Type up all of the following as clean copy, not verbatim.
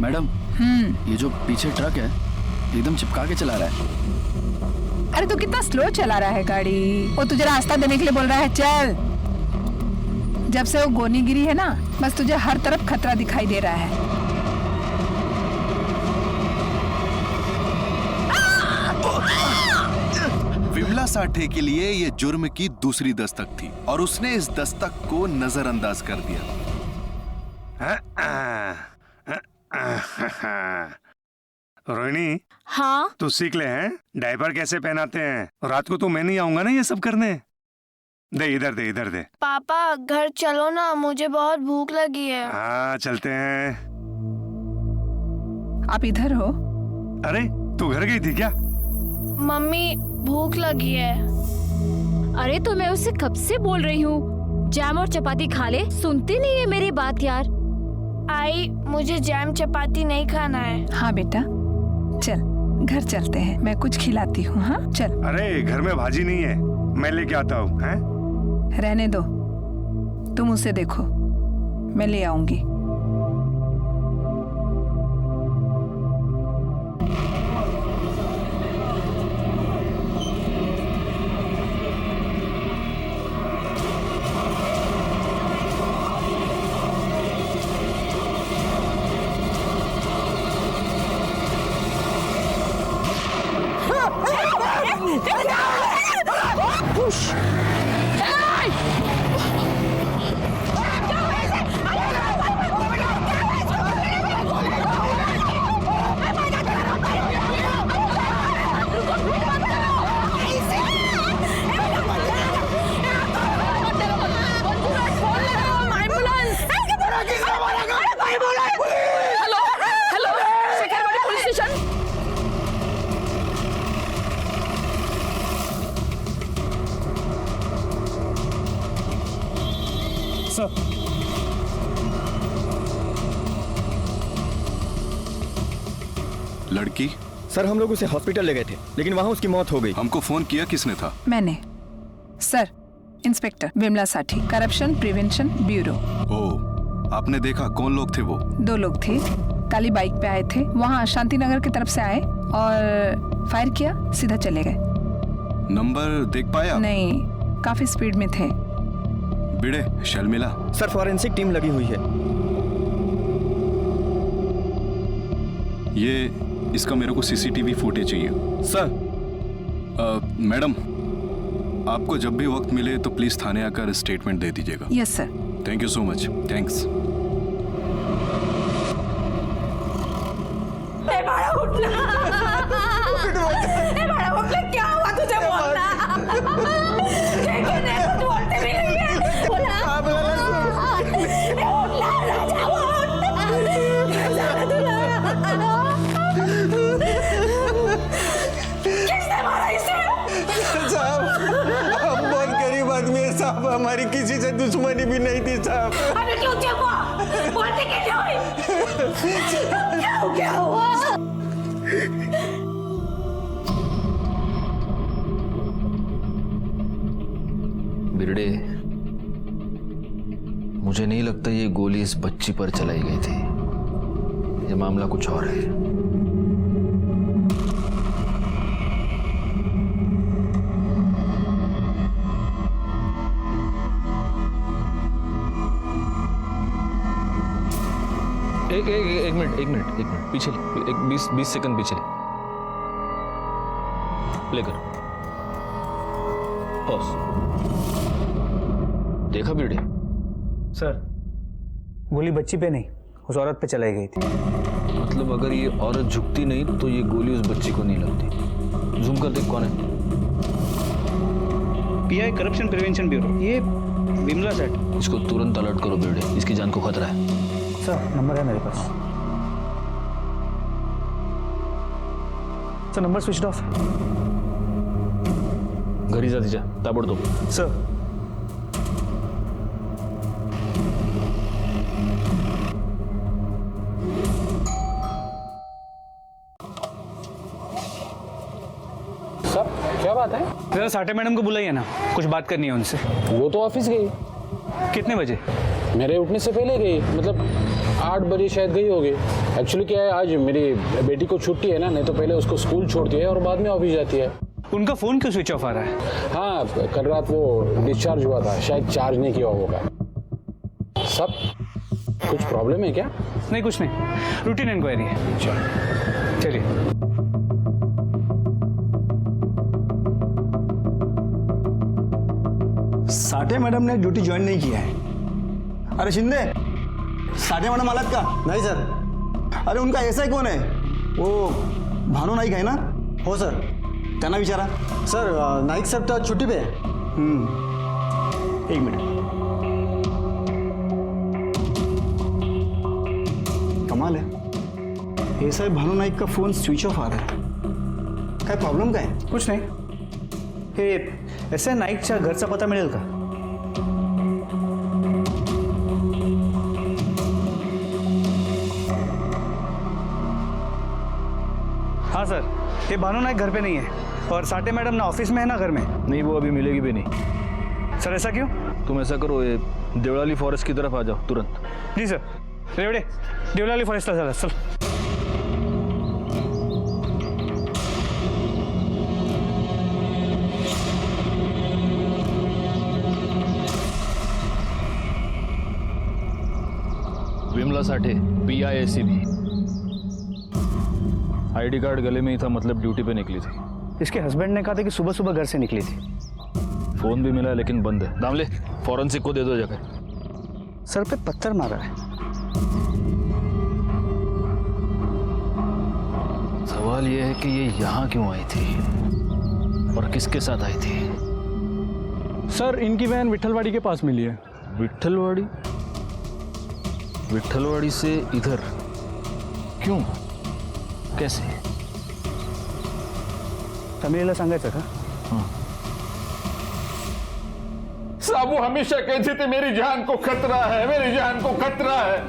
Madam, ये जो पीछे ट्रक है एकदम चिपका के चला रहा है। अरे तू कितना स्लो चला रहा है गाड़ी। वो तुझे रास्ता देने के लिए बोल रहा है, चल। जब से वो गोनी गिरी है ना, बस तुझे हर तरफ खतरा दिखाई दे रहा है। विमला साठे के लिए ये जुर्म की दूसरी दस्तक थी और उसने इस दस्तक को नजरअंदाज कर दिया। रोहिणी, हाँ तू सीख ले हैं डायपर कैसे पहनाते हैं। रात को तो मैं नहीं आऊंगा ना ये सब करने। दे इधर दे, इधर दे। पापा घर चलो ना, मुझे बहुत भूख लगी है। हाँ चलते हैं। आप इधर हो? अरे तू घर गई थी क्या? मम्मी भूख लगी है। अरे तो मैं उससे कब से बोल रही हूँ जैम और चपाती खा ले, सुनती नहीं है मेरी बात यार। आई मुझे जैम चपाती नहीं खाना है। हाँ बेटा, चल घर चलते हैं, मैं कुछ खिलाती हूँ। हाँ चल। अरे घर में भाजी नहीं है, मैं लेके आता हूँ। रहने दो, तुम उसे देखो, मैं ले आऊंगी। लड़की? सर हम लोग उसे हॉस्पिटल ले गए थे, लेकिन वहाँ उसकी मौत हो गई। हमको फोन किया किसने था? मैंने। सर, इंस्पेक्टर विमला साठी, करप्शन प्रिवेंशन ब्यूरो। ओह, आपने देखा कौन लोग थे वो? 2 लोग थे, काली बाइक पे आए थे, वहाँ शांतिनगर की तरफ से आए और फायर किया, सीधा चले गए। नंबर देख पाया? नहीं, काफी स्पीड में थे। बिड़े शर्मिला? सर फॉरेंसिक टीम लगी हुई है। ये इसका मेरे को सीसीटीवी फुटेज चाहिए। सर। मैडम, आपको जब भी वक्त मिले तो प्लीज थाने आकर स्टेटमेंट दे दीजिएगा। Yes sir. Thank you so much. Thanks. क्या हुआ तुझे बोलना? साहब हमारी किसी से दुश्मनी भी नहीं थी साहब। अरे क्यों बोलते क्या हुआ? बिरडे, मुझे नहीं लगता ये गोली इस बच्ची पर चलाई गई थी। ये मामला कुछ और है। एक मिनट पीछे, 20 सेकंड पीछे लेकर पॉज। देखा बिरडे? सर, गोली बच्ची पे नहीं, उस औरत पे चलाई गई थी। मतलब अगर ये औरत झुकती नहीं तो ये गोली उस बच्ची को नहीं लगती। जूम कर देख कौन है। पीआई करप्शन प्रिवेंशन ब्यूरो, ये विमला सेठ। इसको तुरंत अलर्ट करो बिरडे, इसकी जान को खतरा है। सर नंबर है मेरे पास। Sir number switch off. घरी जा तिच्या ताबडतोब। सर क्या बात है? जरा साठे मैडम को बुलाइए ना, कुछ बात करनी है उनसे। वो तो ऑफिस गई। कितने बजे? मेरे उठने से पहले गई, मतलब 8 बजे शायद गई होगी। एक्चुअली क्या है, आज मेरी बेटी को छुट्टी है ना, नहीं तो पहले उसको स्कूल छोड़ती है और बाद में ऑफिस जाती है। उनका फोन क्यों स्विच ऑफ आ रहा है? हाँ, कल रात वो डिस्चार्ज हुआ था, शायद चार्ज नहीं किया होगा। सब कुछ प्रॉब्लम है क्या? नहीं, कुछ नहीं, रूटीन इंक्वायरी है। चलिए। साठे मैडम ने ड्यूटी ज्वाइन नहीं किया है। अरे शिंदे, साठे मैडम आलात का? नहीं सर। अरे उनका ऐसा कौन है? वो भानु नाईक है ना? हो सर। त्यांना विचारा। सर नाईक सर तो छुट्टी पे है। एक मिनट। कमाल है, ऐसा है भानु नाईक का फोन स्विच ऑफ आ रहा है। काय प्रॉब्लेम काय? कुछ नाही. हे एस आय नाईकच्या घरचा पत्ता मिळेल का? हाँ सर, ये भानु नाईक घर पे नहीं है और साठे मैडम ना ऑफिस में है ना घर में. नहीं, वो अभी मिलेगी भी नहीं. सर ऐसा क्यों? तुम ऐसा करो, ये देवलाली फॉरेस्ट की तरफ आ जाओ तुरंत. जी सर. रेवडे, देवलाली फॉरेस्टला चला. चल. Vimla Sathe, PIACB. ID card गले में ही था, मतलब ड्यूटी पे निकली थी. इसके हस्बैंड ने कहा था कि सुबह सुबह घर से निकली थी. फोन भी मिला है लेकिन बंद है. दामले, फॉरेंसिक को दे दो जगह. सर पे पत्थर मारा है. सवाल यह है कि ये यहाँ क्यों आई थी और किसके साथ आई थी? सर, इनकी वैन विट्ठलवाड़ी के पास मिली है. विट्ठलवाड़ी? विट्ठलवाड़ी से इधर क्यों, कैसे? तमिळला सांगायचं का? हाँ. साबू हमेशा कहते थे मेरी जान को खतरा है, मेरी जान को खतरा है.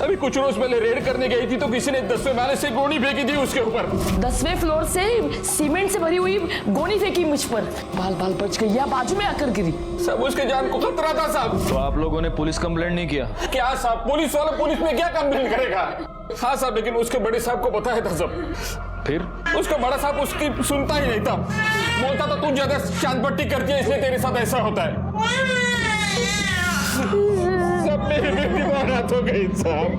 अभी कुछ रोज पहले रेड करने गई थी तो किसी ने 10वें माले से गोनी फेंकी थी उसके ऊपर. 10वें फ्लोर से सीमेंट से भरी हुई गोनी फेंकी मुझ पर. बाल बाल बच गई या बाजू में आकर गिरी. सब उसके जान को खतरा था साहब. तो आप लोगों ने पुलिस कंप्लेंट नहीं किया? क्या साहब, पुलिस वाला पुलिस में क्या कंप्लेंट करेगा? हाँ साहब, लेकिन उसके बड़े साहब को बताया था सब. फिर उसका बड़ा साहब उसकी सुनता ही नहीं था. बोलता था तू ज्यादा चांद पट्टी करती है इसलिए तेरे साथ ऐसा होता है. सब मेरी बेटी अनाथ हो गई साहब.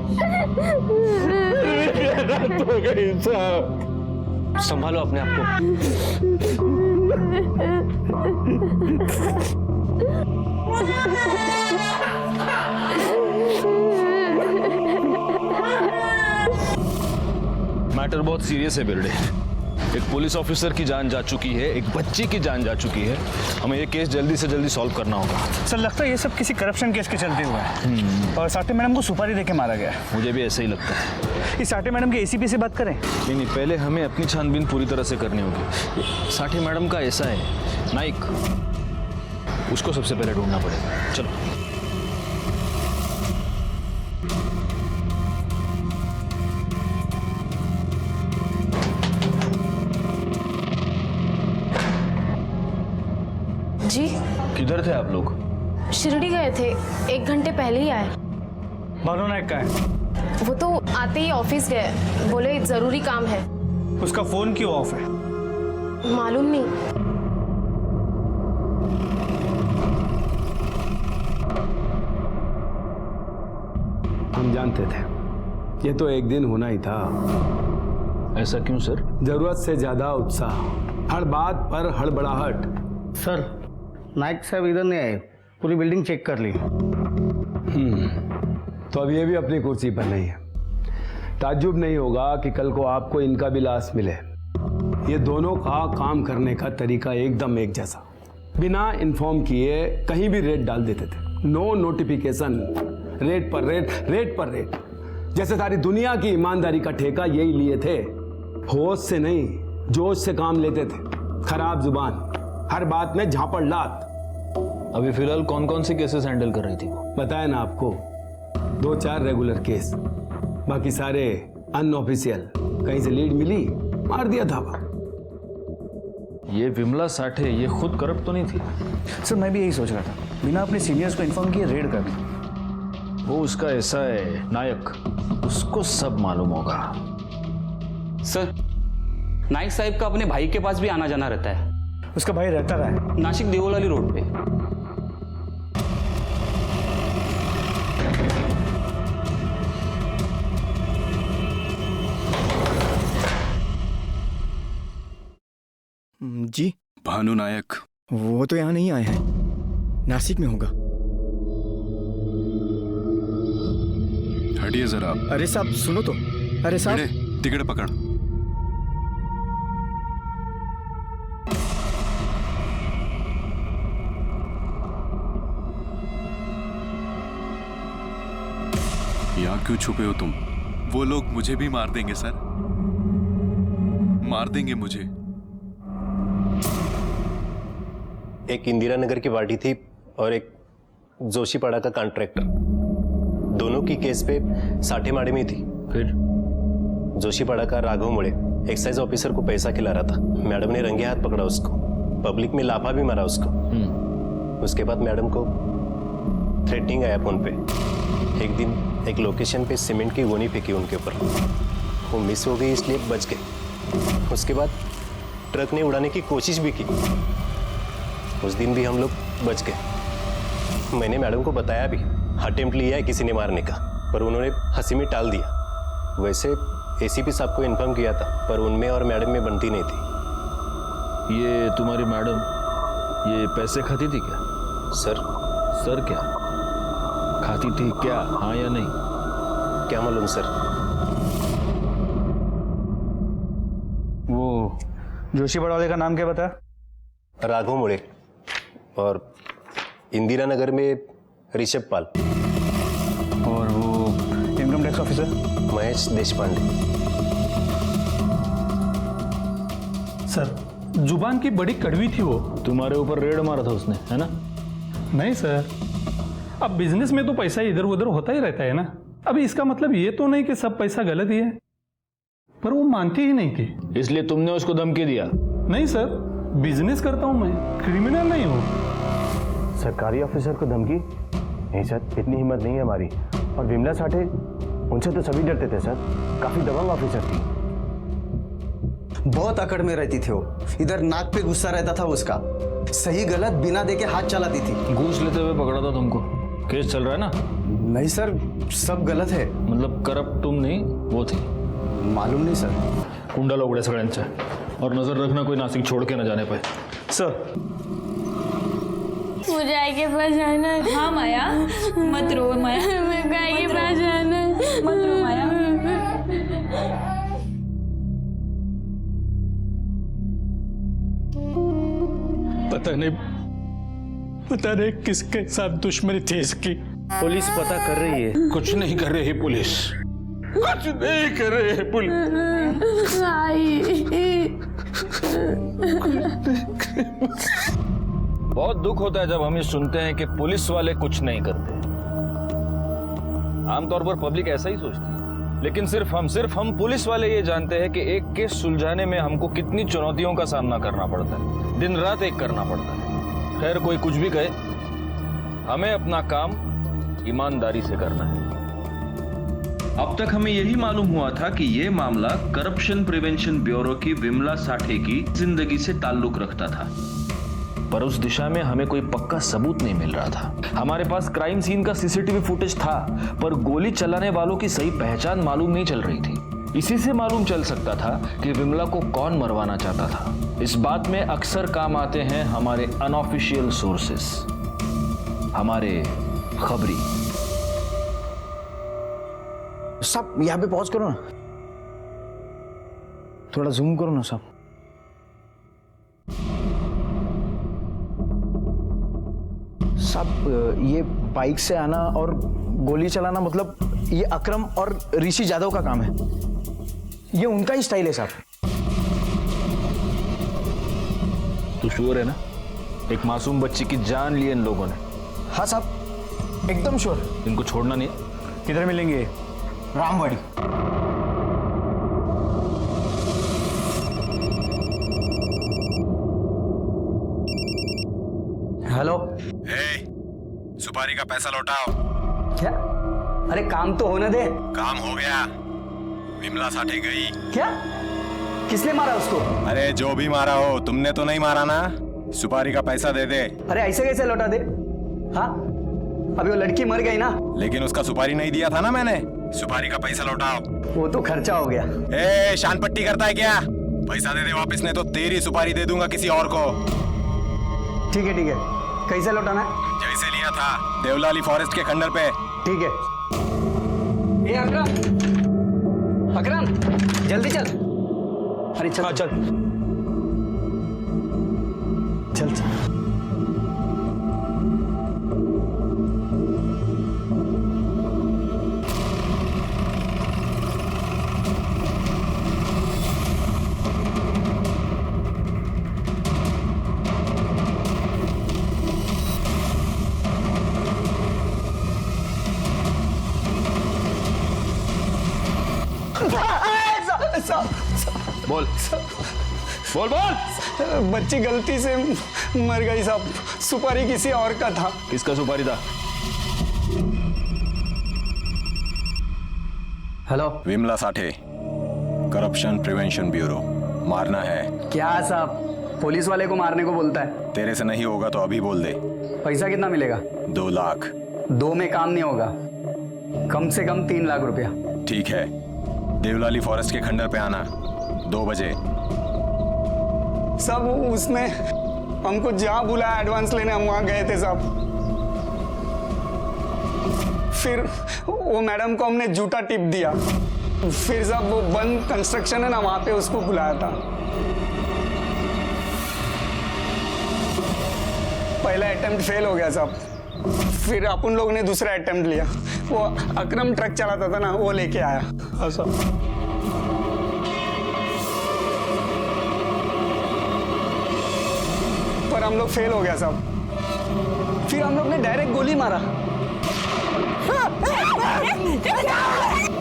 मेरी अनाथ हो गई साहब. संभालो अपने आप को. मैटर बहुत सीरियस है बिरडे. एक पुलिस ऑफिसर की जान जा चुकी है, एक बच्ची की जान जा चुकी है. हमें ये केस जल्दी से जल्दी सॉल्व करना होगा. सर, लगता है ये सब किसी करप्शन केस के चलते हुए है और साठे मैडम को सुपारी देके मारा गया है. मुझे भी ऐसा ही लगता है. इस साठे मैडम के ACP से बात करें? नहीं, पहले हमें अपनी छानबीन पूरी तरह से करनी होगी. साठे मैडम का ऐसा है नाइक, उसको सबसे पहले ढूंढना पड़ेगा. चलो. जी, किधर थे आप लोग? शिरडी गए थे, 1 घंटे पहले ही आए. भानु नायक का है? वो तो आते ही ऑफिस गए, बोले जरूरी काम है. उसका फोन क्यों ऑफ है? मालूम नहीं. हम जानते थे ये तो एक दिन होना ही था. ऐसा क्यों सर? जरूरत से ज्यादा उत्साह, हर बात पर हड़बड़ाहट. सर, नाइक साहब इधर नहीं आए, पूरी बिल्डिंग चेक कर ली. तो अब ये भी अपनी कुर्सी पर नहीं है. ताज्जुब नहीं होगा कि कल को आपको इनका भी लाश मिले. ये दोनों का काम करने का तरीका एकदम एक जैसा. बिना इन्फॉर्म किए कहीं भी रेड डाल देते थे. नो नोटिफिकेशन, रेड पर रेड, रेड पर रेड. जैसे सारी दुनिया की ईमानदारी का ठेका यही लिए थे. होश से नहीं, जोश से काम लेते थे. खराब जुबान, हर बात में झापड़लात. अभी फिलहाल कौन कौन से केसेस हैंडल कर रही थी? बताया ना आपको, 2-4 रेगुलर केस, बाकी सारे अनऑफिशियल. कहीं से लीड मिली, मार दिया था. ये विमला साठे, ये खुद करप्ट तो नहीं थी? सर, मैं भी यही सोच रहा था, बिना अपने सीनियर्स को इन्फॉर्म किए रेड करना. वो उसका ऐसा है नायक, उसको सब मालूम होगा। सर, नाइक साहब का अपने भाई के पास भी आना जाना रहता है। उसका भाई रहता रहा है नासिक देवलाली रोड पे। जी भानु नायक, वो तो यहाँ नहीं आए हैं, नासिक में होगा। हटिए जरा। अरे साहब सुनो तो। अरे साहब टिकट पकड़। यहाँ क्यों छुपे हो तुम? वो लोग मुझे भी मार देंगे सर, मार देंगे मुझे। एक इंदिरा नगर की पार्टी थी और एक जोशीपाड़ा का कॉन्ट्रैक्टर, दोनों की केस पे साठेमाड़े में थी। फिर जोशीपाड़ा का राघव मुड़े एक्साइज ऑफिसर को पैसा खिला रहा था। मैडम ने रंगे हाथ पकड़ा उसको, पब्लिक में लाफा भी मारा उसको। उसके बाद मैडम को थ्रेटनिंग आया फोन पे। एक दिन एक लोकेशन पे सीमेंट की गोनी फेंकी उनके ऊपर, वो मिस हो गई इसलिए बच गए। उसके बाद ट्रक ने उड़ाने की कोशिश भी की, उस दिन भी हम लोग बच गए। मैंने मैडम को बताया भी, अटेम्प्ट लिया है किसी ने मारने का, पर उन्होंने हंसी में टाल दिया। वैसे एसीपी साहब को इन्फॉर्म किया था, पर उनमें और मैडम में बनती नहीं थी। ये तुम्हारी मैडम ये पैसे खाती थी क्या? सर क्या खाती थी क्या, हाँ या नहीं? क्या मालूम सर। वो जोशीपाड़ा वाले का नाम क्या बता? राघव मुड़े, और इंदिरा नगर में ऋषभ पाल, और वो income tax officer Mahesh Deshpande. Sir, जुबान की बड़ी कड़वी थी वो। तुम्हारे ऊपर रेड मारा था उसने, है ना? नहीं सर, अब बिजनेस में तो पैसा इधर उधर होता ही रहता है ना। अभी इसका मतलब ये तो नहीं कि सब पैसा गलत ही है, पर वो मानती ही नहीं थी। इसलिए तुमने उसको धमकी दिया? नहीं सर, बिजनेस करता हूं मैं, क्रिमिनल नहीं हूं। सरकारी ऑफिसर को धमकी? नहीं सर, इतनी हिम्मत नहीं है हमारी। और विमला साठे, उनसे तो सभी डरते थे सर, काफी दबंग ऑफिसर थी। बहुत अकड़ में रहती थी वो, इधर नाक पे गुस्सा रहता था उसका, सही गलत बिना देखे हाथ चलाती थी। घूस लेते हुए पकड़ा था तुमको, केस चल रहा है ना? नहीं सर, सब गलत है। मतलब करप्ट तुम नहीं, वो थी? मालूम नहीं सर। कुंडा उघड्या सगळ्यांच्या, और नजर रखना कोई नासिक छोड़ के न जाने पाए। सर, मुझे आई के पास जाना है। हाँ माया, मत रो माया। मेरे आई के पास जाना है। मत रो माया। पता नहीं किसके साथ दुश्मनी थी इसकी। पुलिस पता कर रही है। कुछ नहीं कर रही पुलिस, कुछ नहीं कर रही है पुलिस। बहुत दुख होता है जब हम ये सुनते हैं कि पुलिस वाले कुछ नहीं करते। आमतौर पर पब्लिक ऐसा ही सोचती है, लेकिन सिर्फ हम पुलिस वाले ये जानते हैं कि एक केस सुलझाने में हमको कितनी चुनौतियों का सामना करना पड़ता है, दिन रात एक करना पड़ता है। खैर, कोई कुछ भी कहे, हमें अपना काम ईमानदारी से करना है। अब तक हमें यही मालूम हुआ था कि यह मामला करप्शन प्रिवेंशन ब्यूरो की विमला साठे की जिंदगी से ताल्लुक रखता था, पर उस दिशा में हमें कोई पक्का सबूत नहीं मिल रहा था। हमारे पास क्राइम सीन का सीसीटीवी फुटेज था, पर गोली चलाने वालों की सही पहचान मालूम नहीं चल रही थी। इसी से मालूम चल सकता था कि विमला को कौन मरवाना चाहता था। इस बात में अक्सर काम आते हैं हमारे अनऑफिशियल सोर्सेस, हमारे खबरी। सब यहाँ पे पॉज करो ना, थोड़ा जूम करो ना सब। सब ये बाइक से आना और गोली चलाना, मतलब ये अकरम और ऋषि जादव का काम है, ये उनका ही स्टाइल है साहब। तू श्योर है ना? एक मासूम बच्ची की जान ली इन लोगों ने। हाँ साहब, एकदम श्योर। इनको छोड़ना नहीं। किधर मिलेंगे? रामवाड़ी। हेलो, सुपारी का पैसा लौटाओ। क्या? अरे काम तो होने दे। काम हो गया, विमला साठे गई। क्या? किसने मारा उसको? अरे जो भी मारा हो, तुमने तो नहीं मारा ना। सुपारी का पैसा दे दे। अरे ऐसे कैसे लौटा दे? हाँ, अभी वो लड़की मर गई ना। लेकिन उसका सुपारी नहीं दिया था ना मैंने। सुपारी का पैसा लौटाओ। वो तो खर्चा हो गया। ए, शान पट्टी करता है क्या? पैसा दे दे वापस, नहीं तो तेरी सुपारी दे दूंगा किसी और को। ठीक है ठीक है, कैसे लौटाना है? जैसे लिया था, देवलाली फॉरेस्ट के खंडर पे। ठीक है। ए अकरम, अकरम जल्दी चल। अरे चल। हाँ, चल चल चल। बोल बोल बोल। बच्ची गलती से मर गई साहब। सुपारी किसी और का था। किसका सुपारी था? Hello, Vimla Sathe, corruption prevention bureau. मारना है क्या साहब? पुलिस वाले को मारने को बोलता है। तेरे से नहीं होगा तो अभी बोल दे। पैसा कितना मिलेगा? 2 लाख। 2 में काम नहीं होगा, कम से कम 3 लाख रुपया। ठीक है, देवलाली फॉरेस्ट के खंडर पे आना 2 बजे। सब उसने हमको जहाँ बुलाया एडवांस लेने, हम वहाँ गए थे साहब। फिर वो मैडम को हमने झूठा टिप दिया। फिर साहब वो बंद कंस्ट्रक्शन है ना, वहाँ पे उसको बुलाया था। पहला अटेम्प्ट फेल हो गया साहब। फिर अपन लोग ने दूसरा अटेम्प्ट लिया। वो अकरम ट्रक चलाता था ना, वो लेके आया। हाँ साहब। पर हम लोग फेल हो गया साहब। फिर हम लोग ने डायरेक्ट गोली मारा,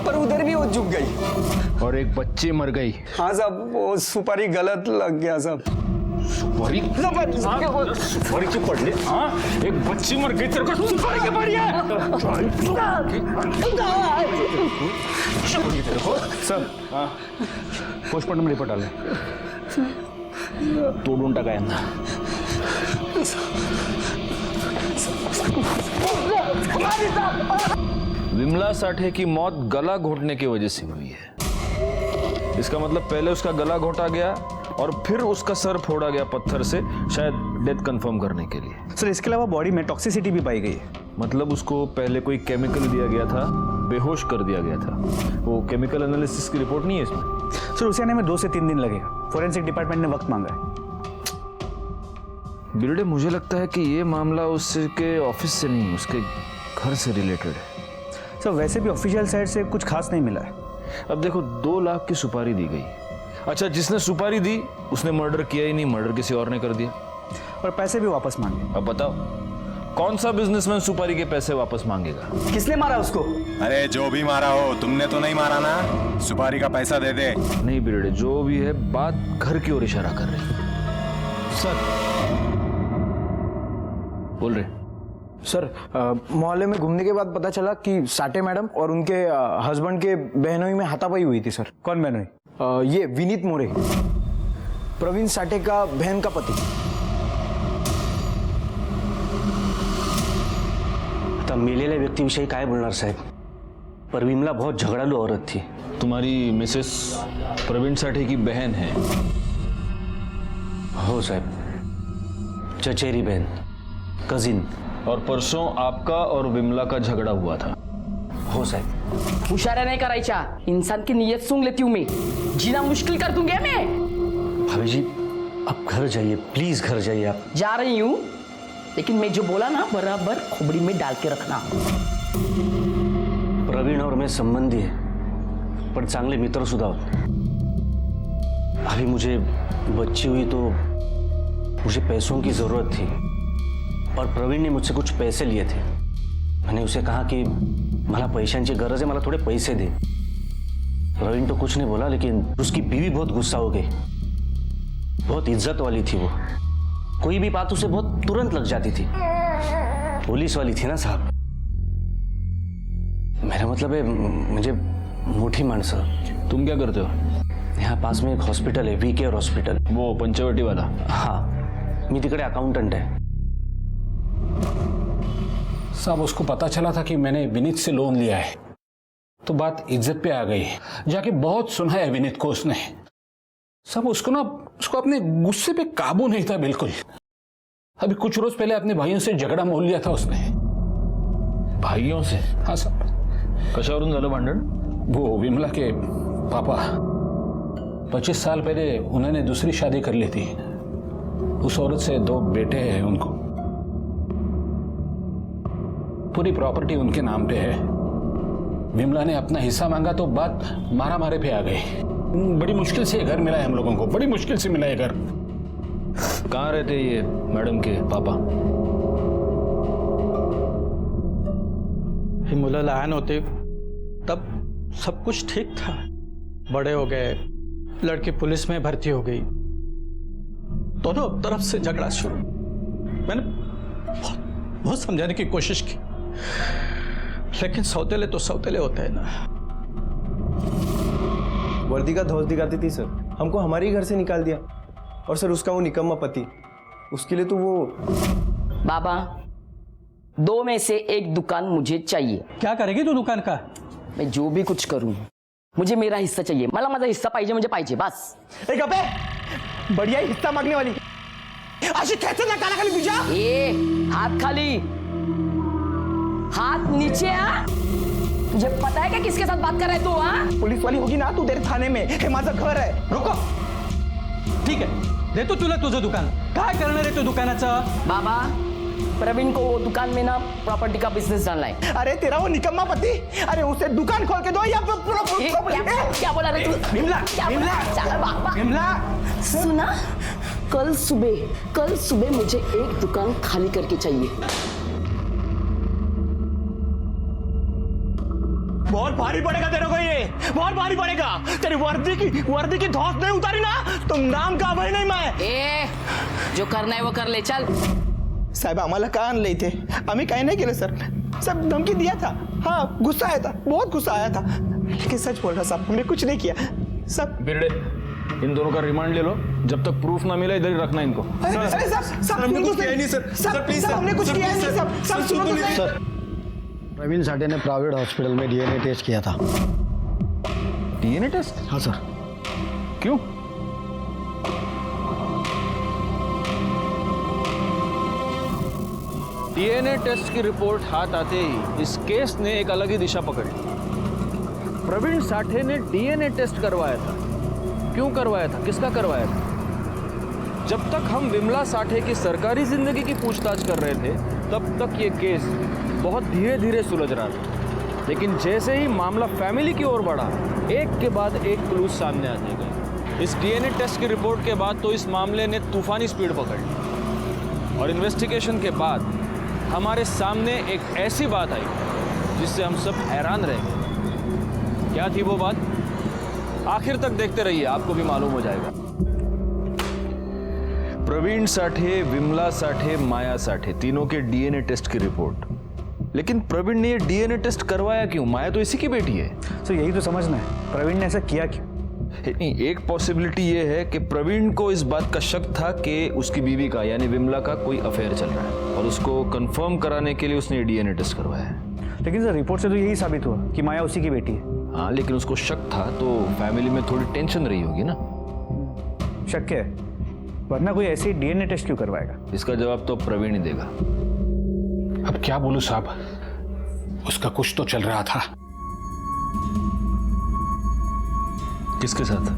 पर उधर भी वो झुक गई और एक बच्ची मर गई। हाँ साहब, वो सुपारी गलत लग गया साहब। सुपारी की पड़ली। हाँ, एक बच्ची मर गई, तेरे को सुपारी की पड़ी है। सर, पोस्टमार्टम रिपोर्ट आले. तोडून टाका यांना. विमला साठे की मौत गला घोटने की वजह से हुई है. इसका मतलब पहले उसका गला घोटा गया और फिर उसका सर फोड़ा गया पत्थर से, शायद डेथ कंफर्म करने के लिए. सर, इसके अलावा बॉडी में टॉक्सिसिटी भी पाई गई है. मतलब उसको पहले कोई केमिकल दिया गया था, बेहोश कर दिया गया था. वो केमिकल एनालिसिस की रिपोर्ट नहीं है इसमें. सर, उसे आने में 2 से 3 दिन लगेगा. फोरेंसिक डिपार्टमेंट ने वक्त मांगा है. बिरडे, मुझे लगता है कि ये मामला उसके ऑफिस से नहीं, उसके घर से रिलेटेड है. सर, वैसे भी ऑफिशियल साइड से कुछ खास नहीं मिला है. अब देखो, 2 लाख की सुपारी दी गई. अच्छा, जिसने सुपारी दी उसने मर्डर किया ही नहीं, मर्डर किसी और ने कर दिया और पैसे भी वापस मांगे. अब बताओ, कौन सा बिजनेसमैन सुपारी के पैसे वापस मांगेगा? किसने मारा उसको? अरे जो भी मारा हो, तुमने तो नहीं मारा ना. सुपारी का पैसा दे दे. नहीं बिरडे, जो भी है बात घर की ओर इशारा कर रही. सर, बोल रहे. सर, मोहल्ले में घूमने के बाद पता चला कि साठे मैडम और उनके हस्बैंड के बहनोई में हाथापाई हुई थी. सर, कौन बहनोई? ये विनीत मोरे, प्रवीण साठे का बहन का पति. आता मेलेल्या व्यक्तीविषयी काय बोलणार साहेब? पर विमला बहुत झगड़ालू औरत थी. तुम्हारी मिसेस प्रवीण साठे की बहन है? हो साहब, चचेरी बहन, कजिन. और परसों आपका और विमला का झगड़ा हुआ था? हो साहब. हुशाऱ्या नहीं करायच्या. इंसान की नीयत सूंघ लेती हूं मैं. जीना मुश्किल कर दूंगी मैं. भाभी जी, आप घर जाइए, प्लीज घर जाइए. आप जा रही हूं, लेकिन मैं जो बोला ना, बराबर खोपड़ी में डाल के रखना. प्रवीण और मैं संबंधी है, पर चांगले मित्र सुद्धा. अभी मुझे बच्ची हुई तो मुझे पैसों की जरूरत थी और प्रवीण ने मुझसे कुछ पैसे लिए थे. मैंने उसे कहा कि मला पैशांची गरज है, मला थोड़े पैसे दे. प्रवीण तो कुछ नहीं बोला, लेकिन उसकी बीवी बहुत गुस्सा हो गई. बहुत इज्जत वाली थी वो, कोई भी बात उसे बहुत तुरंत लग जाती थी. पुलिस वाली थी ना साहब. मेरा मतलब है मुझे मोठी माणसं. तुम क्या करते हो? यहाँ पास में एक हॉस्पिटल है, वी केअर हॉस्पिटल. वो पंचवटी वाला? हाँ, मी तिकडे अकाउंटंट है. साहब उसको पता चला था कि मैंने विनीत से लोन लिया है तो बात इज्जत पे आ गई. जाके बहुत सुना है विनीत को उसने. सब उसको अपने गुस्से पे काबू नहीं था बिल्कुल. अभी कुछ रोज पहले अपने भाइयों से झगड़ा मोल लिया था उसने. भाइयों से? हाँ साहब. कशावरून झालं भांडण? वो विमला के पापा 25 साल पहले उन्होंने दूसरी शादी कर ली थी. उस औरत से 2 बेटे हैं उनको. पूरी प्रॉपर्टी उनके नाम पे है. विमला ने अपना हिस्सा मांगा तो बात मारा मारे पे आ गई. बड़ी मुश्किल से ये घर मिला है हम लोगों को. बड़ी मुश्किल से मिला है घर. कहाँ रहते ये मैडम के पापा? ही मुलं लहान होते तब सब कुछ ठीक था. बड़े हो गए, लड़की पुलिस में भर्ती हो गई. दोनों तरफ से झगड़ा शुरू. मैंने बहुत समझाने की कोशिश की, लेकिन सौतेले तो सौतेले होते हैं ना. वर्दी का धौस दिखाती थी सर. हमको हमारे ही घर से निकाल दिया. और सर उसका वो निकम्मा पति, उसके लिए तो वो. बाबा 2 में से एक दुकान मुझे चाहिए. क्या करेगी तू दुकान का? मैं जो भी कुछ करूं मुझे मेरा हिस्सा चाहिए. मला माझा हिस्सा पाहिजे म्हणजे पाहिजे बस. एक अबे बढ़िया ही हिस्सा मांगने वाली. अशी कैसे ना काला खाली तुझ्या. ए हाथ खाली, हाथ नीचे. तुझे पता है क्या किसके साथ बात कर रहा है तू? हाँ, पुलिस वाली होगी ना तू तेरे थाने में. हे माझं घर आहे. रुको. ठीक आहे, देतो तुला तुझं दुकान. काय करणार आहे तू दुकानाचं? बाबा प्रवीण को वो दुकान में ना प्रॉपर्टी का बिजनेस डालना है. अरे तेरा वो निकम्मा पति, अरे उसे दुकान खोल के दो या क्या बोला रे तू? विमला सुना, कल सुबह मुझे एक दुकान खाली करके चाहिए. बहुत भारी पड़ेगा तेरे को ये. बहुत भारी पड़ेगा. तेरी वर्दी की धौस नहीं उतारी ना तो नाम का अभय नहीं मैं. ए जो करना है वो कर ले. चल. साहेब आम्हाला का आणलं इथे? आम्ही काही नाही केलं सर. सब धमकी दिया था. हाँ गुस्सा आया था, बहुत गुस्सा आया था, लेकिन सच बोल रहा साहब, हमने कुछ नहीं किया. सब बिरडे, इन दोनों का रिमांड ले लो. जब तक प्रूफ ना मिला इधर ही रखना इनको. हमने कुछ किया नहीं सर. सर प्लीज हमने कुछ किया नहीं सर. प्रवीण साठे ने प्राइवेट हॉस्पिटल में डीएनए टेस्ट किया था. DNA test? हाँ सर. क्यों? डीएनए टेस्ट की रिपोर्ट हाथ आते ही इस केस ने एक अलग ही दिशा पकड़ी. प्रवीण साठे ने डीएनए टेस्ट करवाया था. क्यों करवाया था? किसका करवाया था? जब तक हम विमला साठे की सरकारी जिंदगी की पूछताछ कर रहे थे तब तक ये केस बहुत धीरे धीरे सुलझ रहा था. लेकिन जैसे ही मामला फैमिली की ओर बढ़ा, एक के बाद एक क्लूज सामने आते गए. इस डीएनए टेस्ट की रिपोर्ट के बाद तो इस मामले ने तूफानी स्पीड पकड़ ली. और इन्वेस्टिगेशन के बाद हमारे सामने एक ऐसी बात आई जिससे हम सब हैरान रह गए. क्या थी वो बात? आखिर तक देखते रहिए, आपको भी मालूम हो जाएगा. प्रवीण साठे, विमला साठे, माया साठे, तीनों के डीएनए टेस्ट की रिपोर्ट. लेकिन प्रवीण ने ये डीएनए टेस्ट करवाया क्यों? माया तो इसी की बेटी है. सर यही तो समझना है, प्रवीण ने ऐसा किया क्यों? नहीं, एक पॉसिबिलिटी ये है कि प्रवीण को इस बात का शक था कि उसकी बीवी का यानी विमला का कोई अफेयर चल रहा है और उसको कंफर्म कराने के लिए उसने डीएनए टेस्ट करवाया है. लेकिन सर रिपोर्ट से तो यही साबित हुआ कि माया उसी की बेटी है. हाँ, लेकिन उसको शक था तो फैमिली में थोड़ी टेंशन रही होगी ना. शक है, वरना कोई ऐसी डीएनए टेस्ट क्यों करवाएगा? इसका जवाब तो प्रवीण ही देगा. अब क्या बोलूं साहब, उसका कुछ तो चल रहा था. किसके साथ?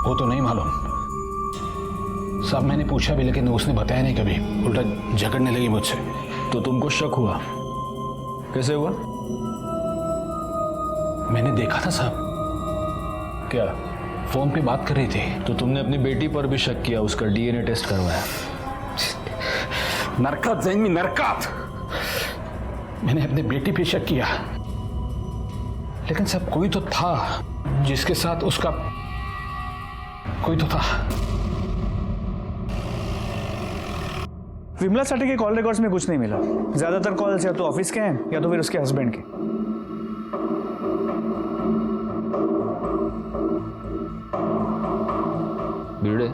वो तो नहीं मालूम साहब. मैंने पूछा भी लेकिन उसने बताया नहीं कभी. उल्टा झगड़ने लगी मुझसे. तो तुमको शक हुआ? कैसे हुआ? मैंने देखा था साहब. क्या? फोन पे बात कर रही थी. तो तुमने अपनी बेटी पर भी शक किया, उसका डीएनए टेस्ट करवाया? नरकात जाइन मी, नरकात. मैंने अपनी बेटी पे शक किया, लेकिन सब कोई तो था जिसके साथ उसका कोई तो था. विमला साठे के कॉल रिकॉर्ड्स में कुछ नहीं मिला। ज्यादातर कॉल्स या तो ऑफिस के हैं या तो फिर उसके हस्बैंड के। भिड़े,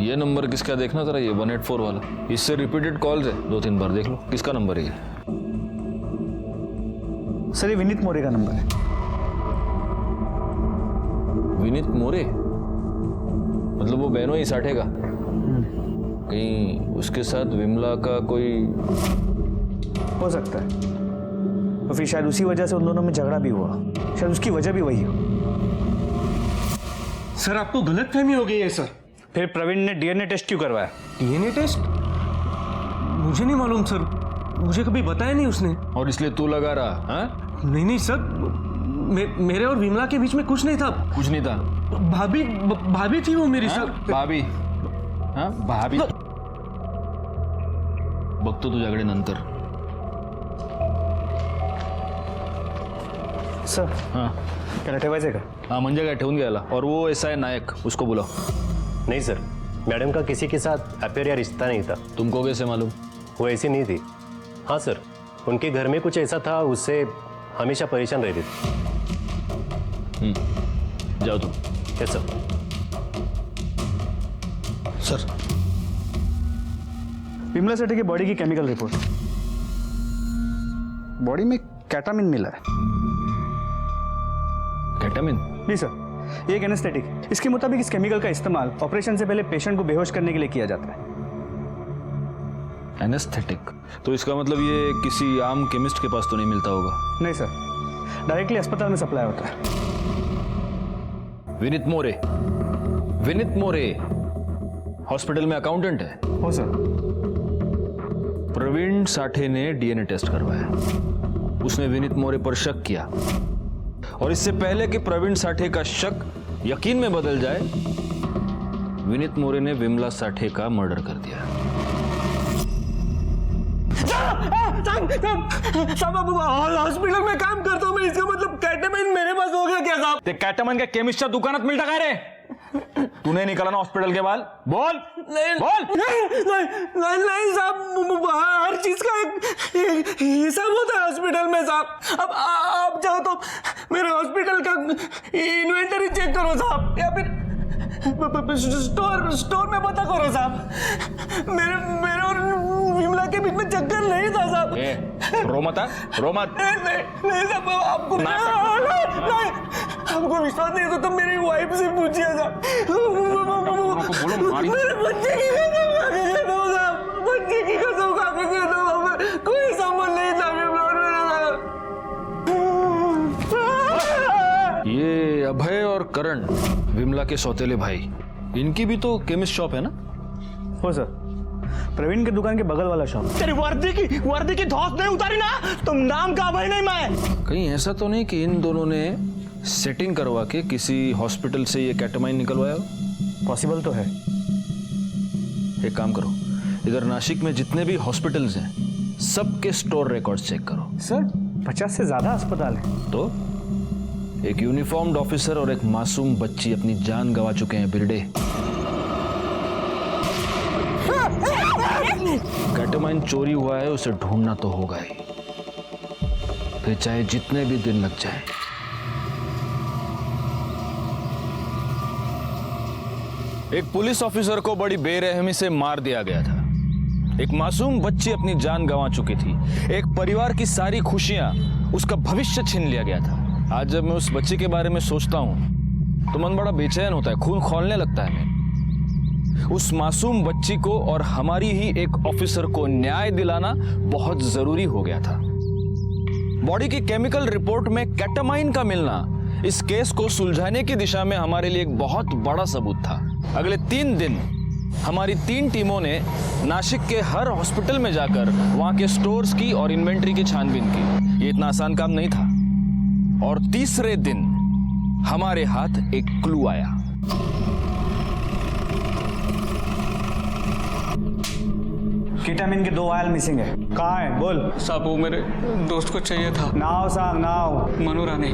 ये नंबर किसका देखना जरा, ये 184 वाला, इससे रिपीटेड कॉल्स है, 2-3 बार देख लो किसका नंबर है ये। सर ये विनीत मोरे का नंबर है। विनीत मोरे मतलब वो बहनों ही साठे का? कहीं उसके साथ विमला का कोई हो सकता है, और फिर शायद उसी वजह से उन दोनों में झगड़ा भी हुआ, शायद उसकी वजह भी वही हो। सर आपको गलतफहमी हो गई है सर। फिर प्रवीण ने डीएनए टेस्ट क्यों करवाया? DNA test? मुझे नहीं मालूम सर, मुझे कभी बताया नहीं उसने। और इसलिए तू लगा रहा? हाँ? नहीं सर, मेरे और विमला के बीच में कुछ नहीं था। कुछ नहीं था? भाभी थी वो मेरी। सर भाभी? हाँ भाभी? बघतो तुझ्याकडे नंतर। सर हाँ त्याला ठेवायचंय का? हाँ म्हणजे काय, ठेवून घ्यायला। और वो ऐसा है नायक, उसको बुलाओ। नहीं सर, मैडम का किसी के साथ अफेयर या रिश्ता नहीं था। तुमको कैसे मालूम? वो ऐसी नहीं थी। हाँ सर, उनके घर में कुछ ऐसा था, उससे हमेशा परेशान रहती थी। जाओ तुम। Yes sir. सर विमला सेठी की बॉडी की केमिकल रिपोर्ट, बॉडी में कैटामिन मिला है। कैटामिन? जी सर, ये एक एनेस्थेटिक। इसके मुताबिक इस केमिकल का इस्तेमाल ऑपरेशन से पहले पेशेंट को बेहोश करने के लिए किया जाता है। एनेस्थेटिक? तो इसका मतलब ये किसी आम केमिस्ट के पास तो नहीं मिलता होगा? नहीं सर, डायरेक्टली अस्पताल में सप्लाई होता है। विनीत मोरे, विनीत मोरे हॉस्पिटल में अकाउंटेंट है? हो सर। प्रवीण साठे ने डीएनए टेस्ट करवाया, उसने विनीत मोरे पर शक किया, और इससे पहले कि प्रवीण साठे का शक यकीन में बदल जाए, विनीत मोरे ने विमला साठे का मर्डर कर दिया। हॉस्पिटल में काम करता हूँ मैं, इसका मतलब कैटामाइन मेरे पास हो गया क्या साहब? ते कैटामाइन क्या केमिस्टच्या दुकानात मिळता काय रे? तूने निकाला ना हॉस्पिटल के बाल? बोल बोल। नहीं साहब, हर चीज का एक हिसाब होता है हॉस्पिटल में साहब। अब आप जाओ तो मेरे हॉस्पिटल का इन्वेंटरी चेक करो साहब, या फिर स्टोर में पता करो साहब। मेरे और विमला के बीच में चक्कर नहीं था साहब। रो मत, रो मत। नहीं साहब, आपको आपको विश्वास नहीं तो मेरी वाइफ से पूछिए साहब। मेरे बच्चे की कसम खा के कह दो साहब, बच्चे की कसम खा के कह दो, कोई संबंध नहीं था विमला और मेरे साथ। ये अभय और करण, विमला के सौतेले भाई, इनकी भी तो केमिस्ट शॉप है ना? हो सर, प्रवीण के दुकान के बगल वाला शॉप। तेरी वर्दी की धौस नहीं उतारी ना, तुम नाम का अभय नहीं मैं। कहीं ऐसा तो नहीं कि इन दोनों ने सेटिंग करवा के किसी हॉस्पिटल से ये कैटामाइन निकलवाया हो? पॉसिबल तो है। एक काम करो, इधर नासिक में जितने भी हॉस्पिटल्स हैं सबके स्टोर रिकॉर्ड्स चेक करो। सर 50 से ज्यादा अस्पताल हैं। तो एक यूनिफॉर्म्ड ऑफिसर और एक मासूम बच्ची अपनी जान गंवा चुके हैं बिरडे। कैटामाइन चोरी हुआ है, उसे ढूंढना तो होगा ही, फिर चाहे जितने भी दिन लग जाए। एक पुलिस ऑफिसर को बड़ी बेरहमी से मार दिया गया था, एक मासूम बच्ची अपनी जान गंवा चुकी थी, एक परिवार की सारी खुशियां, उसका भविष्य छीन लिया गया था। आज जब मैं उस बच्ची के बारे में सोचता हूं तो मन बड़ा बेचैन होता है, खून खौलने लगता है। उस मासूम बच्ची को और हमारी ही एक ऑफिसर को न्याय दिलाना बहुत जरूरी हो गया था। बॉडी की केमिकल रिपोर्ट में कैटामाइन का मिलना इस केस को सुलझाने की दिशा में हमारे लिए एक बहुत बड़ा सबूत था। अगले 3 दिन हमारी 3 टीमों ने नासिक के हर हॉस्पिटल में जाकर वहां के स्टोर्स की और इन्वेंट्री की छानबीन की। ये इतना आसान काम नहीं था, और तीसरे दिन हमारे हाथ एक क्लू आया। केटामिन के 2 वायल मिसिंग है। कहाँ है बोल? साहब वो मेरे दोस्त को चाहिए था। नाव साहब, नाव। मनु राणे।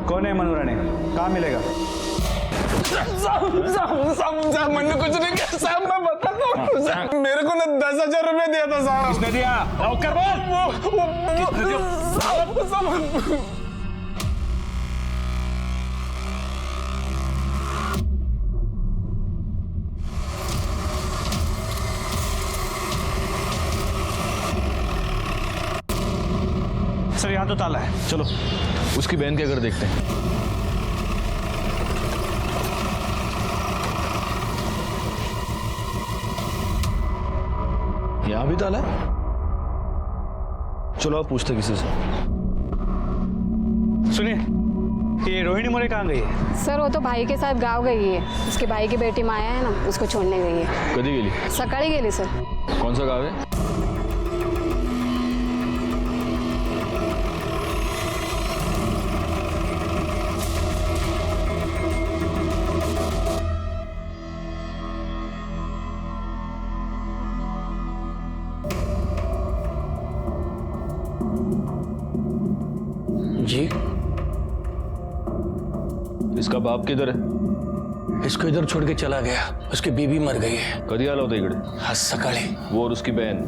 कौन है मनु राणे? कहाँ मिलेगा? साहब मैंने कुछ नहीं किया साहब, मैं बताता हूँ साहब। को ना 10,000 रुपए दिया था साहब। किसने दिया? लौकर बोल। किसने दिया? सर यहाँ तो ताला है। चलो उसकी बहन के घर देखते हैं। यहाँ भी ताला है। चलो आप पूछते किसी से। सुनिए, ये रोहिणी मोरे कहाँ गई है? सर वो तो भाई के साथ गाँव गई है। उसके भाई की बेटी माया है ना, उसको छोड़ने गई है। कभी गेली? सकाळी गेली सर। कौन सा गाँव है? जी इसका बाप किधर है? इसको इधर छोड़ के चला गया। उसकी बीबी मर गई है। कभी आला होता इकडे? आज सकाळी। वो और उसकी बहन।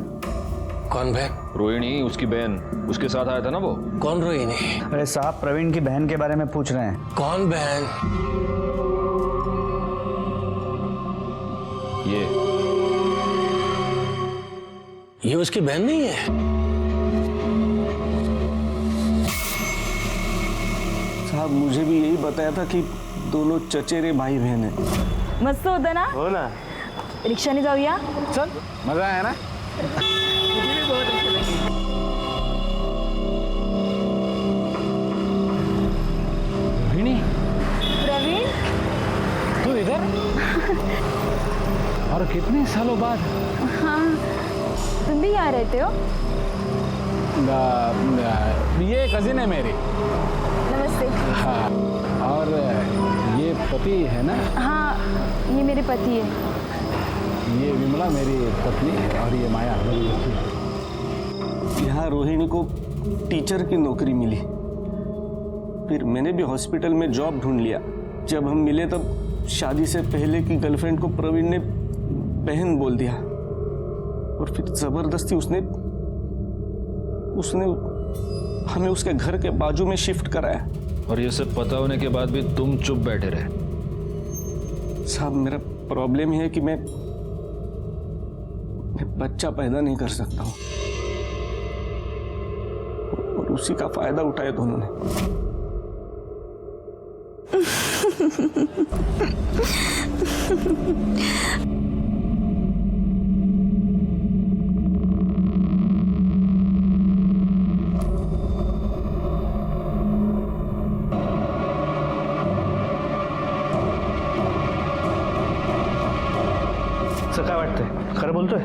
कौन बहन? रोहिणी, उसकी बहन। उसके साथ आया था ना वो। कौन रोहिणी? अरे साहब प्रवीण की बहन के बारे में पूछ रहे हैं। कौन बहन? ये उसकी बहन नहीं है? साहब मुझे भी यही बताया था कि दोनों चचेरे भाई बहन हैं। मस्त होतं ना? हो ना। रिक्षाने जाऊया? चल मजा आया ना? रोहिणी, प्रवीण, तू इधर? और कितने सालों बाद? हाँ, तुम भी यहाँ रहते हो? ये कजिन है मेरी। नमस्ते। हाँ, और ये पति है ना? हाँ, ये मेरे पति है। ये विमला मेरी पत्नी है और ये माया मेरी पत्नी। यहाँ रोहिणी को टीचर की नौकरी मिली। फिर मैंने भी हॉस्पिटल में जॉब ढूंढ लिया। जब हम मिले तब शादी से पहले की गर्लफ्रेंड को प्रवीण ने बहन बोल दिया और फिर जबरदस्ती उसने हमें उसके घर के बाजू में शिफ्ट कराया। और ये सब पता होने के बाद भी तुम चुप बैठे रहे? साहब मेरा प्रॉब्लम है कि मैं बच्चा पैदा नहीं कर सकता हूं और उसी का फायदा उठाया दोनों ने। सर काय वाटतंय? खरं बोलतोय?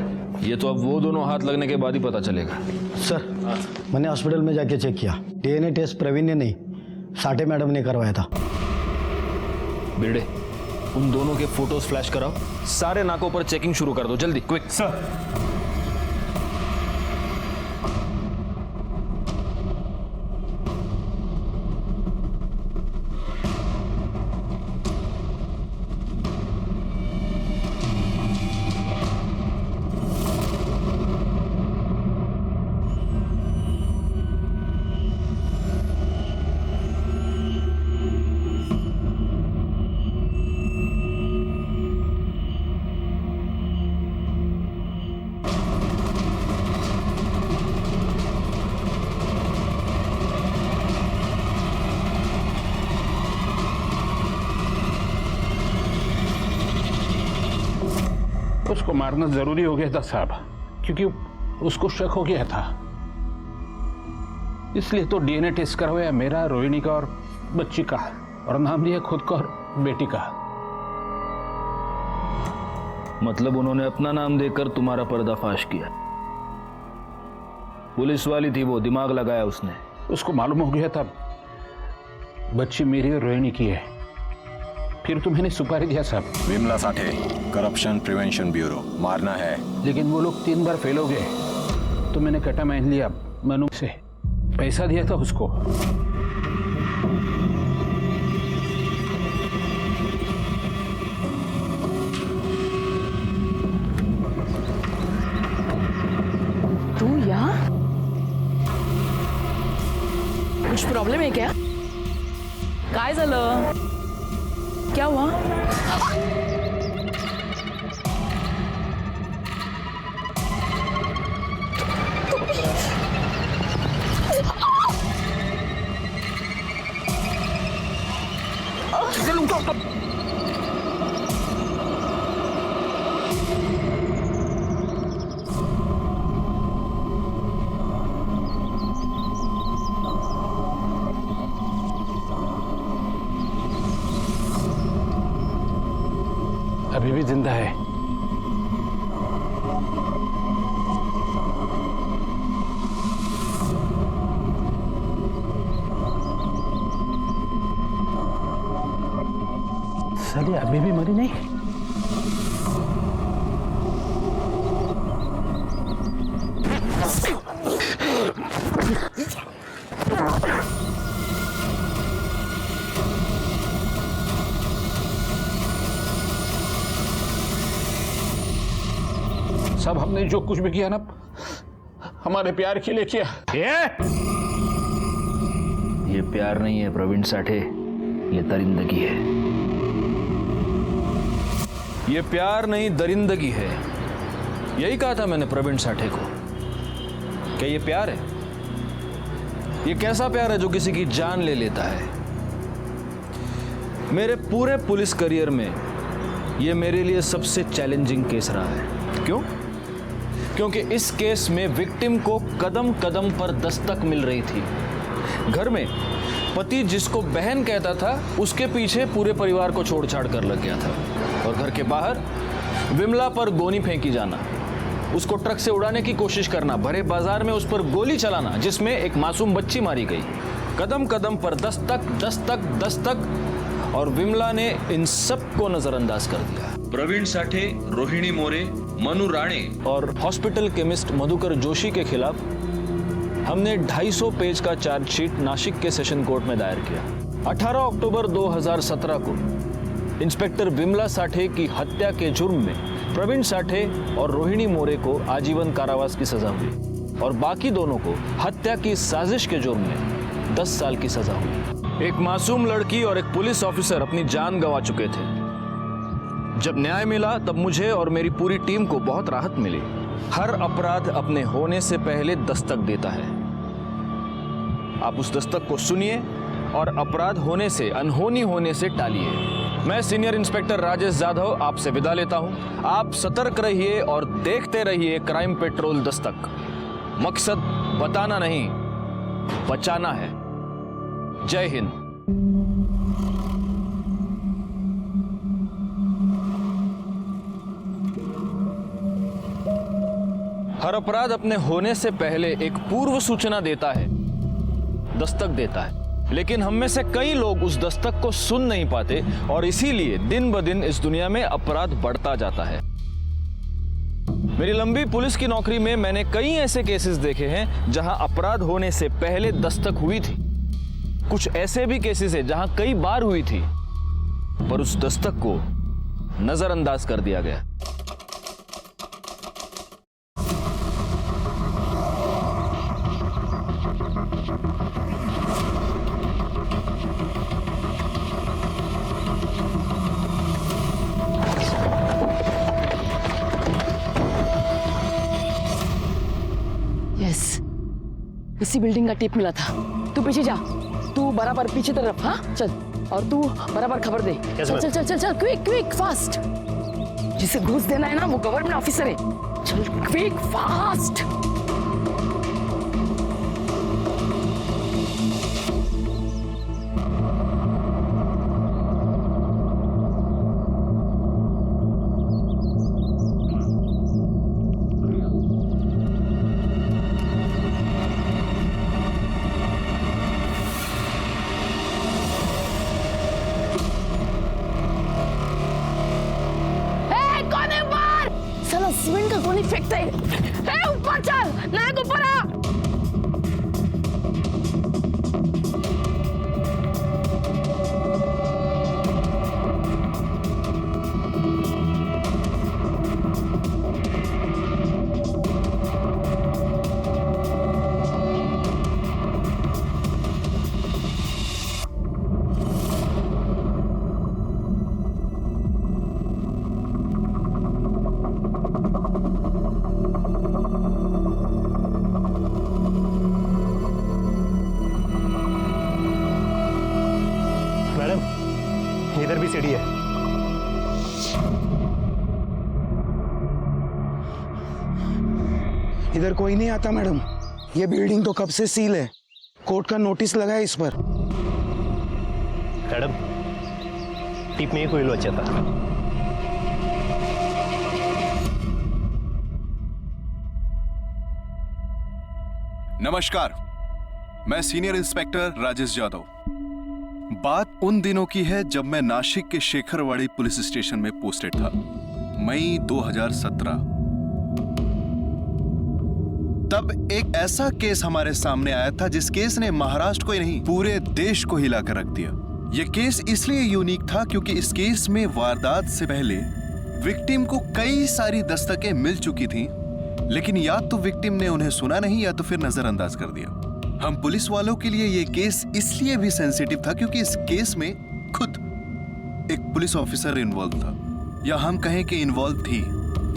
ये तो अब वो दोनों हाथ लगने के बाद ही पता चलेगा। सर मैंने हॉस्पिटल में जाके चेक किया। डीएनए टेस्ट प्रवीण ने नहीं, साठे मैडम ने करवाया था। बेड़े, उन दोनों के फोटोज फ्लैश कराओ। सारे नाकों पर चेकिंग शुरू कर दो, जल्दी, क्विक। सर उसको मारना जरूरी हो गया था साहब, क्योंकि उसको शक हो गया था। इसलिए तो डीएनए टेस्ट करवाया, मेरा, रोहिणी का और बच्ची का, और नाम दिया खुद का और बेटी का। मतलब उन्होंने अपना नाम देकर तुम्हारा पर्दाफाश किया। पुलिस वाली थी वो, दिमाग लगाया उसने। उसको मालूम हो गया था बच्ची मेरी और रोहिणी की है, फिर तो मैंने सुपारी दिया साहब। Vimla Sathe, corruption prevention bureau, मारना है। लेकिन वो लोग 3 बार फेल हो गए, तो मैंने कटा मान लिया मनु से, पैसा दिया था उसको। तू यहाँ? कुछ प्रॉब्लेम है क्या? काय झालं? क्या हुआ? अभी भी जिंदा है। साली अभी भी मरी नहीं। सब हमने जो कुछ भी किया ना हमारे प्यार के लिए किया। ये प्यार नहीं है प्रवीण साठे, ये दरिंदगी है। ये प्यार नहीं दरिंदगी है। यही कहा था मैंने प्रवीण साठे को। क्या ये प्यार है? ये कैसा प्यार है जो किसी की जान ले लेता है? मेरे पूरे पुलिस करियर में ये मेरे लिए सबसे चैलेंजिंग केस रहा है। क्यों? क्योंकि इस केस में विक्टिम को कदम कदम पर दस्तक मिल रही थी। घर में पति जिसको बहन कहता था उसके पीछे पूरे परिवार को छोड़ छाड़ कर लग गया था, और घर के बाहर विमला पर गोनी फेंकी जाना, उसको ट्रक से उड़ाने की कोशिश करना, भरे बाजार में उस पर गोली चलाना जिसमें एक मासूम बच्ची मारी गई। कदम कदम पर दस्तक दस्तक दस्तक, और विमला ने इन सब को नजरअंदाज कर दिया। प्रवीण साठे, रोहिणी मोरे, मनु राणे और हॉस्पिटल केमिस्ट मधुकर जोशी के खिलाफ हमने 250 पेज का चार्जशीट नासिक के सेशन कोर्ट में दायर किया। 18 अक्टूबर 2017 को इंस्पेक्टर विमला साठे की हत्या के जुर्म में प्रवीण साठे और रोहिणी मोरे को आजीवन कारावास की सजा हुई, और बाकी दोनों को हत्या की साजिश के जुर्म में 10 साल की सजा हुई। एक मासूम लड़की और एक पुलिस ऑफिसर अपनी जान गंवा चुके थे। जब न्याय मिला तब मुझे और मेरी पूरी टीम को बहुत राहत मिली। हर अपराध अपने होने से पहले दस्तक देता है। आप उस दस्तक को सुनिए और अपराध होने से, अनहोनी होने से टालिए। मैं सीनियर इंस्पेक्टर राजेश यादव आपसे विदा लेता हूं। आप सतर्क रहिए और देखते रहिए क्राइम पेट्रोल दस्तक। मकसद बताना नहीं, बचाना है। जय हिंद। हर अपराध अपने होने से पहले एक पूर्व सूचना देता है, दस्तक देता है, लेकिन हम में से कई लोग उस दस्तक को सुन नहीं पाते, और इसीलिए दिन ब दिन इस दुनिया में अपराध बढ़ता जाता है। मेरी लंबी पुलिस की नौकरी में मैंने कई ऐसे केसेस देखे हैं जहां अपराध होने से पहले दस्तक हुई थी। कुछ ऐसे भी केसेस हैं जहां कई बार हुई थी, पर उस दस्तक को नजरअंदाज कर दिया गया। यस, इसी बिल्डिंग का टिप मिला था। तू पीछे जा, तू बराबर पीछे तरफ। हाँ चल, और तू बराबर खबर दे। चल चल चल चल चल, क्विक क्विक फास्ट। जिसे घूस देना है ना वो गवर्नमेंट ऑफिसर है। चल क्विक फास्ट। सीमेंट का गोली फेंकता है। ऊपर चल, नायक ऊपर आ। सीढ़ी है। इधर कोई नहीं आता मैडम। ये बिल्डिंग तो कब से सील है, कोर्ट का नोटिस लगा है इस पर। मैडम टीप में कोई लोचा था। नमस्कार, मैं सीनियर इंस्पेक्टर राजेश यादव। बात उन दिनों की है जब मैं नासिक के शेखरवाड़ी पुलिस स्टेशन में पोस्टेड था, मई 2017। तब एक ऐसा केस हमारे सामने आया था जिस केस ने महाराष्ट्र को ही नहीं पूरे देश को हिलाकर रख दिया। यह केस इसलिए यूनिक था क्योंकि इस केस में वारदात से पहले विक्टिम को कई सारी दस्तकें मिल चुकी थीं, लेकिन या तो विक्टिम ने उन्हें सुना नहीं या तो फिर नजरअंदाज कर दिया। हम पुलिस वालों के लिए यह केस इसलिए भी सेंसिटिव था क्योंकि इस केस में खुद एक पुलिस ऑफिसर इन्वॉल्व था, या हम कहें कि इन्वॉल्व थी,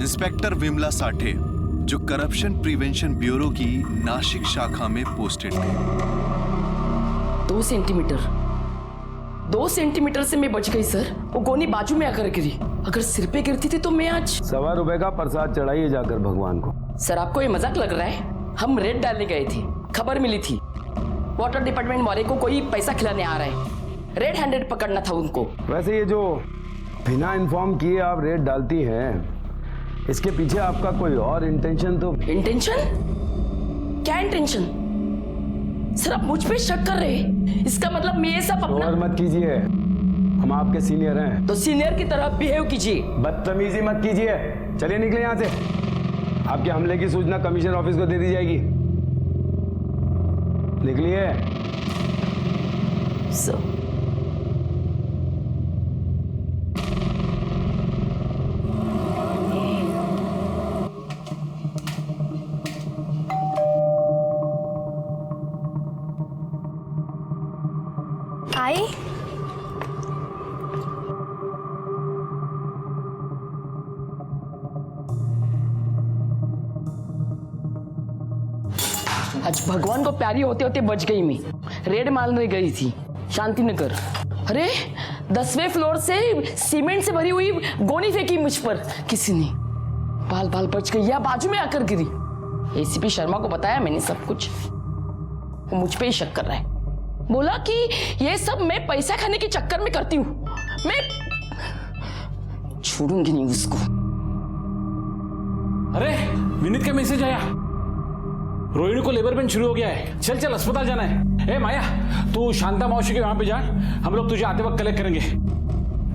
इंस्पेक्टर विमला साठे, जो करप्शन प्रिवेंशन ब्यूरो की नासिक शाखा में पोस्टेड थे। 2 सेंटीमीटर से मैं बच गई सर। वो गोनी बाजू में आकर गिरी। अगर सिर पे गिरती थी तो मैं आज। ₹1.25 रुपए का प्रसाद चढ़ाइए जाकर भगवान को। सर आपको ये मजाक लग रहा है? हम रेड डालने गए थे, खबर मिली थी वाटर डिपार्टमेंट वाले को कोई पैसा खिलाने आ रहा है, रेड हैंडेड पकड़ना था उनको। वैसे ये जो बिना इन्फॉर्म किए आप रेड डालती हैं, इसके पीछे आपका कोई और इंटेंशन तो? इंटेंशन? क्या इंटेंशन? सर आप मुझ पे शक कर रहे हैं? इसका मतलब मैं ये सब अपना। और मत कीजिए, हम आपके सीनियर हैं। तो सीनियर की तरह बिहेव कीजिए। बदतमीजी मत कीजिए। चलिए निकले यहाँ से। आपके हमले की सूचना कमिश्नर ऑफिस को दे दी जाएगी। निकलिए। सर आई आज भगवान को प्यारी होते होते बच गई मैं। रेड मारने गई थी शांति नगर। अरे 10वें फ्लोर से सीमेंट से भरी हुई गोनी फेंकी मुझ पर किसी ने। बाल बाल बच गई या बाजू में आकर गिरी। एसीपी शर्मा को बताया मैंने सब कुछ। वो मुझ पे ही शक कर रहा है। बोला कि ये सब मैं पैसा खाने के चक्कर में करती हूँ। मैं छोड़ूंगी नहीं उसको। अरे विनीत का मैसेज आया, रोहिणी को लेबर पेन शुरू हो गया है। चल चल अस्पताल जाना है। ए माया, तू शांता मौसी के वहां पे जा, हम लोग तुझे आते वक्त कलेक्ट करेंगे।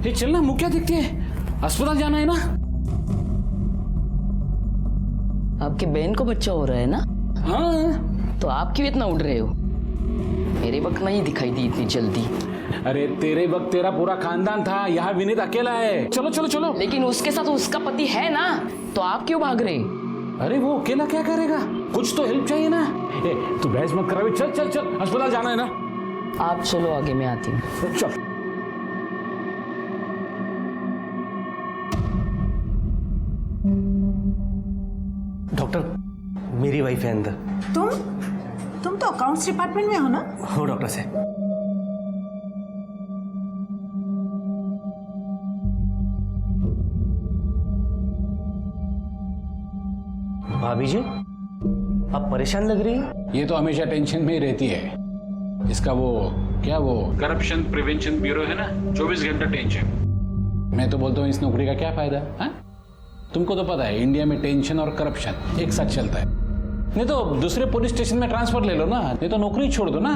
ये चलना, मुंह क्या देखती है? अस्पताल जाना है ना। आपकी बहन को बच्चा हो रहा है ना? हाँ। तो आप क्यों इतना उड़ रहे हो? मेरे वक्त नहीं दिखाई दी इतनी जल्दी। अरे तेरे वक्त तेरा पूरा खानदान था, यहाँ विनीत अकेला है। चलो चलो चलो। लेकिन उसके साथ उसका पति है ना, तो आप क्यों भाग रहे? अरे वो अकेला क्या करेगा? कुछ तो हेल्प चाहिए ना। ए, तू बहस मत करावे। चल चल चल, अस्पताल जाना है ना। आप चलो आगे, मैं आती हूँ। चल। डॉक्टर, मेरी वाइफ है अंदर। तुम तो अकाउंट्स डिपार्टमेंट में हो ना? हो डॉक्टर से। भाभी जी, आप परेशान लग रही हैं। ये तो हमेशा टेंशन में ही रहती है। इसका वो क्या, वो करप्शन प्रिवेंशन ब्यूरो है ना, 24 घंटा टेंशन। मैं तो बोलता हूँ इस नौकरी का क्या फायदा है? तुमको तो पता है इंडिया में टेंशन और करप्शन एक साथ चलता है। नहीं तो दूसरे पुलिस स्टेशन में ट्रांसफर ले लो ना, नहीं तो नौकरी छोड़ दो ना।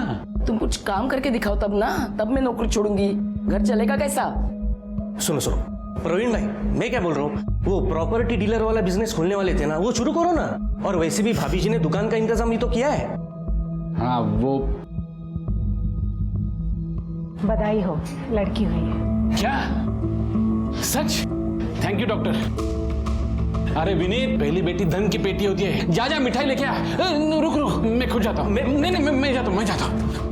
तुम कुछ काम करके दिखाओ तब ना, तब मैं नौकरी छोड़ूंगी। घर चलेगा कैसा? सुनो सुनो प्रवीण भाई, मैं क्या बोल रहा हूँ, वो प्रॉपर्टी डीलर वाला बिजनेस खोलने वाले थे ना, वो शुरू करो ना। और वैसे भी भाभी जी ने दुकान का इंतजाम ही तो किया है। हाँ वो बधाई हो, लड़की हुई है। क्या सच? Thank you doctor. अरे विनीत, पहली बेटी धन की पेटी होती है। जा जा मिठाई लेके आ। रुक रुक, मैं खुद जाता हूँ। नहीं नहीं, मैं जाता हूँ।